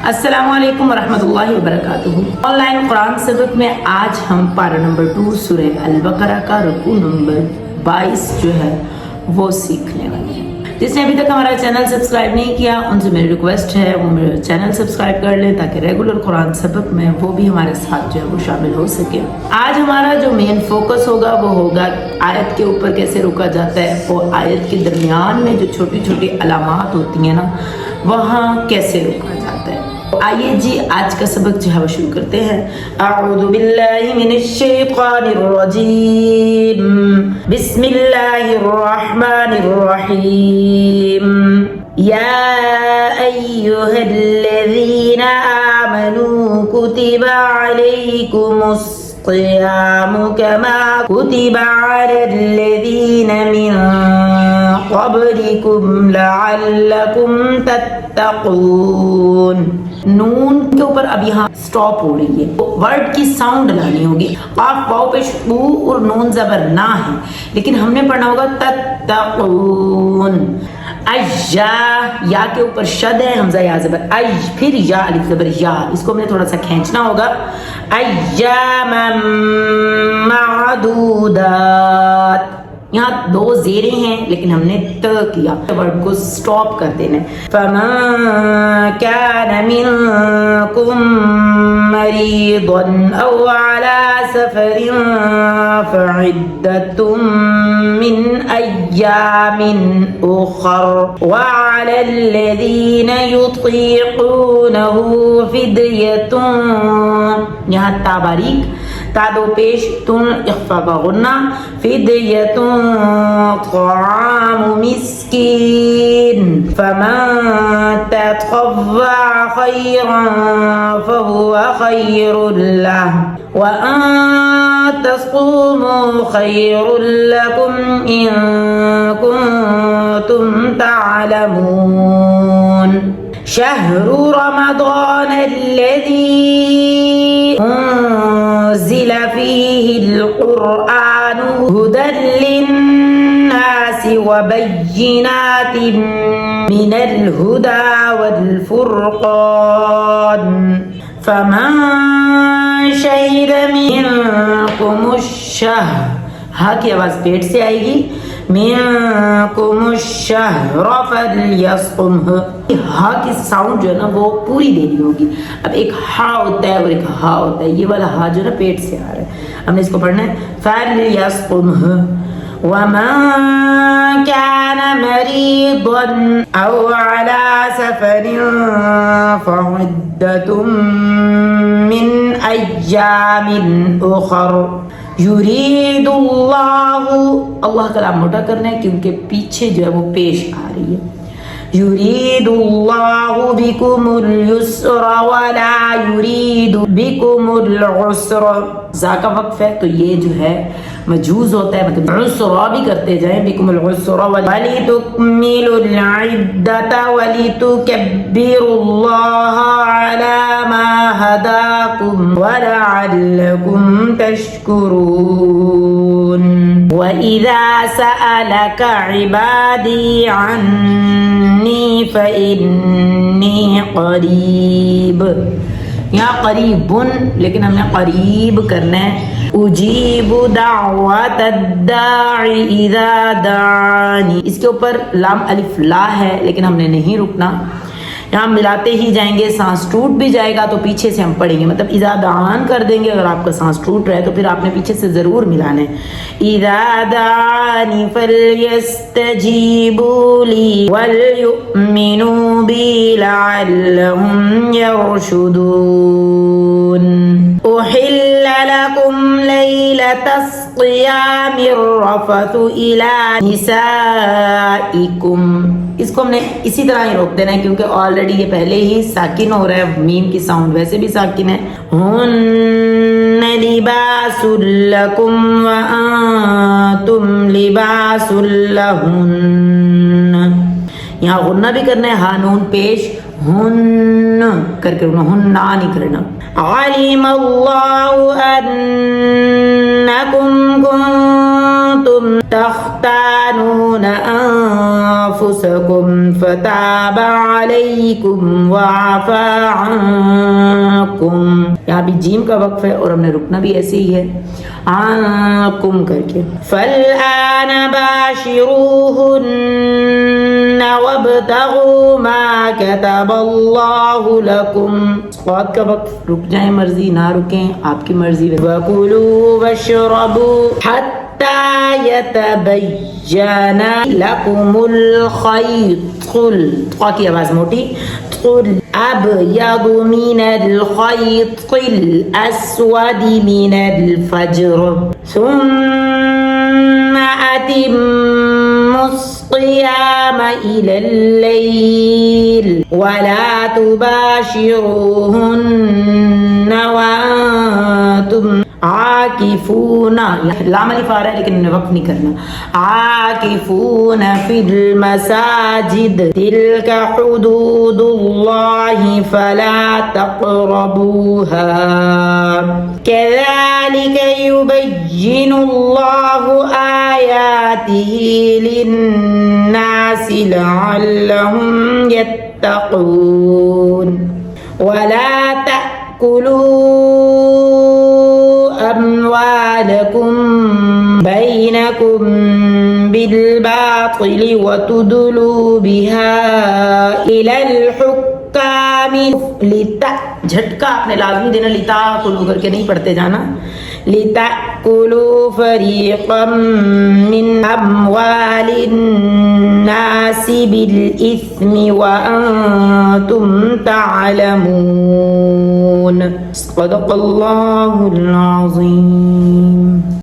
अस्सलाम वालेकुम वरहमतुल्लाहि वबरकातुहू। ऑनलाइन कुरान सबक में आज हम पारा नंबर 2 सूरह अल बकरा का रुकू नंबर 22 जो है वो सीखने वाले हैं। जिसने अभी तक हमारा चैनल सब्सक्राइब नहीं किया उनसे मेरी रिक्वेस्ट है वो मेरा चैनल सब्सक्राइब कर लें ताकि रेगुलर कुरान सबक में वो भी हमारे साथ जो है वो शामिल हो सके। आज हमारा जो मेन फोकस होगा वो होगा आयत के ऊपर कैसे रुका जाता है और आयत के दरमियान में जो छोटी छोटी अलामात होती हैं ना वहाँ कैसे रुका जाता है। आइए जी आज का सबक जो है वो शुरू करते हैं। अऊज़ु बिल्लाहि मिनश शैतानिर रजीम, बिस्मिल्लाहिर रहमानिर रहीम। या अय्युहल्लज़ीना आमनू कुतिबा अलैकुमुस सियामु कमा कुतिबा अलल्लज़ीना मिन क़ब्लिकुम लअल्लकुम तत्तक़ून। नून के ऊपर अब यहाँ स्टॉप हो रही है, वर्ड की साउंड लानी होगी। आप वाव पेश ऊ और नून जबर ना है, लेकिन हमने पढ़ना होगा तत्तक़ून। अय्या या के ऊपर शद है, हमजा या जबर अय, फिर या अलिफ जबर या, इसको हमने थोड़ा सा खींचना होगा। अय्यामम मादूदात, यहाँ दो जेरे हैं लेकिन हमने त किया, वर्ड को स्टॉप कर देना है। फमन कान मिनकुम मरीदन औ अला सफरिन फइद्दतुम मिन अय्यामिन उखर व अलल्लज़ीना युतीक़ूनहु फिद्यतुन, यहाँ ता बारीक, ता दो पेश, तुन इख्फा का गुन्ना, फिद्यतुन ताअमु मिस्कीन फमन ततव्वा खैरन फहुवा खैरुल लहु व अन तसूमू खैरुल लकुम इन कुंतुम तअलमून। शहरु रमज़ान अल्लज़ी उन्ज़िल फ़ीहिल क़ुरआन हुदल लिन्नासि व बय्यिनातिन मिनल हुदा वल फ़ुरक़ान फमन शहिद मिनकुमुश शहर, हा की आवाज़ पेट से आएगी, मिनकुमुश शहर फलयस्मुह, हा की साउंड जो है ना वो पूरी देनी होगी। अब एक हा होता है और एक हा होता है, ये वाला हा जो है ना पेट से आ रहा है, हमने इसको पढ़ना है फलयस्मुह। वमन कान मरीदन औ अला सफरिन फइद्दतुम मिन अय्यामिन उखर युरीदुल्लाहु, अल्लाह का नाम मोटा करना है क्योंकि पीछे जो है वो पेश आ रही है। युरीदुल्लाहु बिकुमुल युस्रा वला युरीदु बिकुमुल उस्रा, जा का वक्फ है तो ये जो है मजूज होता है, मतलब उसरा भी करते जाएं, बिकुमुल उसरा वलितुकमिलुल इद्दता वलितुकब्बिरुल्लाह अला मा हदाकुम वलअल्लकुम तशकुरून। वइज़ा सअलका इबादी अन्नी फइन्नी क़रीब, यहाँ करीबुन लेकिन हमने करीब करना है। उजीबु दाअवतद्दाइ इज़ा दानी, इसके ऊपर लाम अलिफ ला है लेकिन हमने नहीं रुकना, यहाँ मिलाते ही जाएंगे, सांस टूट भी जाएगा तो पीछे से हम पढ़ेंगे, मतलब इज़ा दान कर देंगे। अगर आपका सांस टूट रहा है तो फिर आपने पीछे से ज़रूर मिलाना है। इज़ा दानी फलयस्तजीबू ली वलयुमिनू बी लअल्लहुम यरशुदून। उहिल्ल लकुम लैलतस सियामिर रफ़सु इला निसाइकुम, इसको हमने इसी तरह ही रोक देना है क्योंकि ऑलरेडी ये पहले ही साकिन हो रहा है, मीम की साउंड वैसे भी साकिन है। हुन्ना लिबासुल लकुम व अंतुम लिबासुल लहुन्ना, यहाँ गुन्ना भी करना है, हा नून पेश, हुन्न करके हुन्ना नहीं करना। अलिमल्लाहु अन्नकुम كنتم تختانون أنفسكم فتاب عليكم وعفى عنكم. یہاں بھی جیم کا وقف ہے اور ہم نے رکنا بھی ایسے ہی ہے عنکم کر کے. فالآن باشروهن وابتغوا ما كتب الله لكم. صاد کا وقف رک جائیں مرضی نہ رکیں آپ کی مرضی. وَكُلُوا وَاشْرَبُوا حَتَّى يَتَبَيَّنَ لَكُمُ الْخَيْطُ الْأَبْيَضُ کی آواز موٹی الْأَبْيَضُ مِنَ الْخَيْطِ الْأَسْوَدِ مِنَ الْفَجْرِ ثُمَّ أَتِمُّوا الصِّيَامَ إِلَى اللَّيْلِ وَلَا تُبَاشِرُوهُنَّ وَأَنْتُمْ عاکفون. لام الف آ رہا ہے لیکن انہیں وقف نہیں کرنا. عاکفون فی المساجد تلک حدود اللہ فلا تقربوها كذلك يبين الله آیاته للناس لعلهم يتقون. ولا تأکلوا أموالكم بينكم بالباطل وتدلوا بها إلى الحكام لتا جھٹکا اپنے لازمی دینا لتا کلو کر کے نہیں پڑھتے جانا. لتأكلوا فريقا من أموال الناس بالإثم وأنتم تعلمون. صدق الله العظيم.